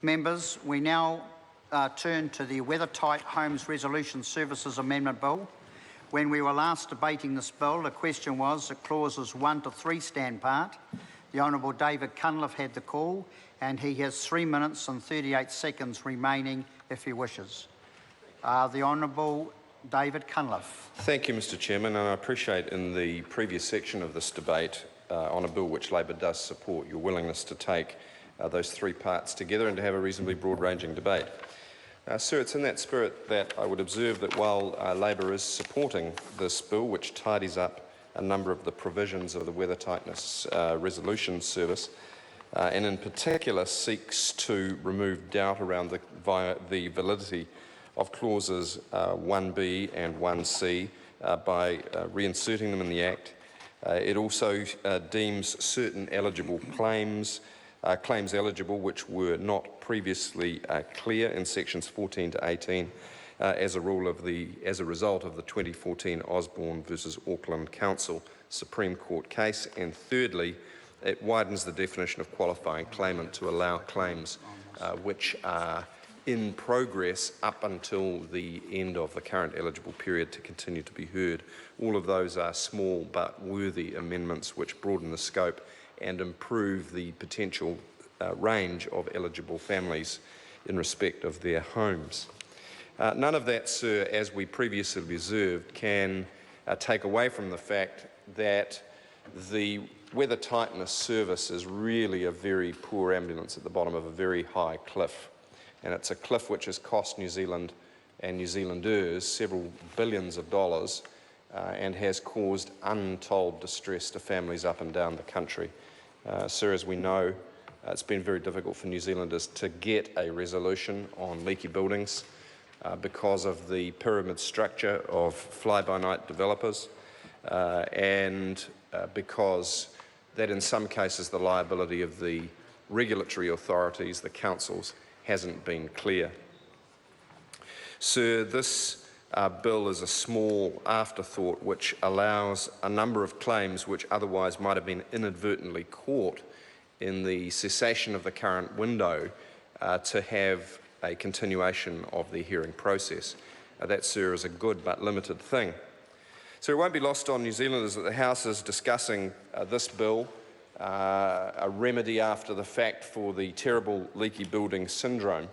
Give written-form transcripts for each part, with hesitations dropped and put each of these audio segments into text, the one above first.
Members, we now turn to the Weathertight Homes Resolution Services Amendment Bill. When we were last debating this bill, the question was that clauses 1 to 3 stand part. The Honourable David Cunliffe had the call, and he has 3 minutes and 38 seconds remaining if he wishes. The Honourable David Cunliffe. Thank you, Mr Chairman, and I appreciate in the previous section of this debate on a bill which Labor does support your willingness to take those 3 parts together and to have a reasonably broad-ranging debate. Sir, it's in that spirit that I would observe that while Labor is supporting this bill, which tidies up a number of the provisions of the Weather Tightness Resolution Service, and in particular seeks to remove doubt around the validity of clauses 1B and 1C by reinserting them in the Act. It also deems certain eligible claims eligible which were not previously clear in sections 14 to 18 as a result of the 2014 Osborne versus Auckland Council Supreme Court case. And thirdly, it widens the definition of qualifying claimant to allow claims which are in progress up until the end of the current eligible period to continue to be heard. All of those are small but worthy amendments which broaden the scope and improve the potential range of eligible families in respect of their homes. None of that, sir, as we previously observed, can take away from the fact that the weather tightness service is really a very poor ambulance at the bottom of a very high cliff. And it's a cliff which has cost New Zealand and New Zealanders several billions of dollars and has caused untold distress to families up and down the country. Sir, as we know, it's been very difficult for New Zealanders to get a resolution on leaky buildings because of the pyramid structure of fly-by-night developers and because that in some cases the liability of the regulatory authorities, the councils, hasn't been clear. Sir, this bill is a small afterthought which allows a number of claims which otherwise might have been inadvertently caught in the cessation of the current window to have a continuation of the hearing process. That, sir, is a good but limited thing. So it won't be lost on New Zealanders that the House is discussing this bill, a remedy after the fact for the terrible leaky building syndrome,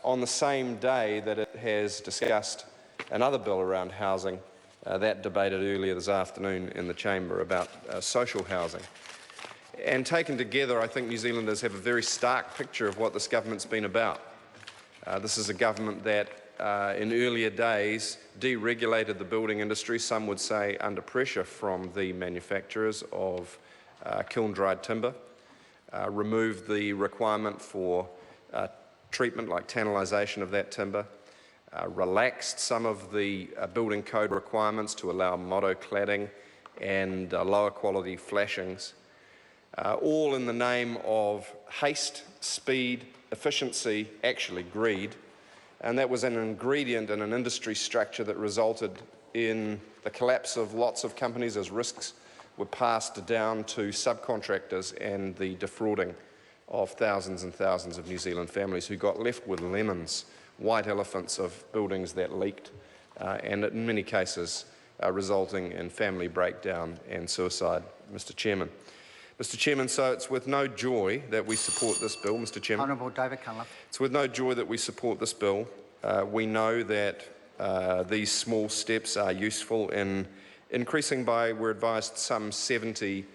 on the same day that it has discussed another bill around housing, that debated earlier this afternoon in the chamber about social housing. And taken together, I think New Zealanders have a very stark picture of what this government's been about. This is a government that in earlier days deregulated the building industry, some would say under pressure from the manufacturers of kiln-dried timber, removed the requirement for treatment like tannalisation of that timber, relaxed some of the building code requirements to allow motto cladding and lower quality flashings, all in the name of haste, speed, efficiency, actually greed. And that was an ingredient in an industry structure that resulted in the collapse of lots of companies as risks were passed down to subcontractors and the defrauding of thousands and thousands of New Zealand families who got left with lemons, white elephants of buildings that leaked, and in many cases resulting in family breakdown and suicide, Mr Chairman. Mr Chairman, so it's with no joy that we support this bill, Mr Chairman. Honourable David Cunliffe. It's with no joy that we support this bill. We know that these small steps are useful in increasing by, we're advised, some 70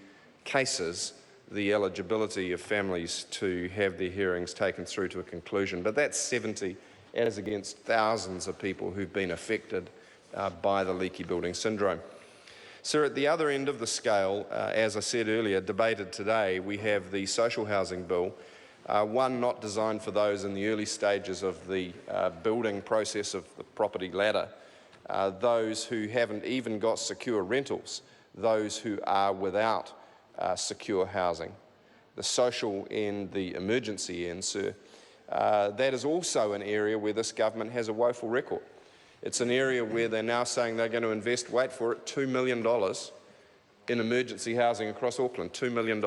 cases, the eligibility of families to have their hearings taken through to a conclusion. But that's 70 as against thousands of people who've been affected by the leaky building syndrome. Sir, at the other end of the scale, as I said earlier, debated today, we have the social housing bill, one not designed for those in the early stages of the building process of the property ladder, those who haven't even got secure rentals, those who are without secure housing. The social end, the emergency end, sir, that is also an area where this government has a woeful record. It's an area where they're now saying they're going to invest, wait for it, $2 million in emergency housing across Auckland, $2 million.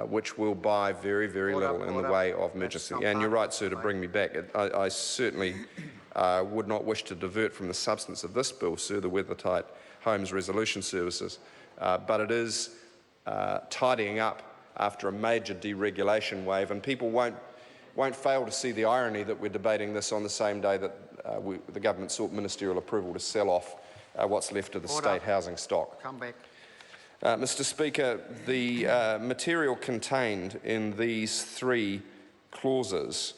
which will buy very, very little in the way of emergency. And you're right, sir, to bring me back. I certainly would not wish to divert from the substance of this bill, sir, the Weathertight Homes Resolution Services, but it is tidying up after a major deregulation wave, and people won't fail to see the irony that we're debating this on the same day that the government sought ministerial approval to sell off what's left of the state housing stock. Come back. Mr. Speaker, the material contained in these three clauses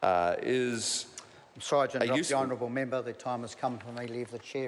is I'm sorry to interrupt the honourable member. The time has come for me to leave the chair.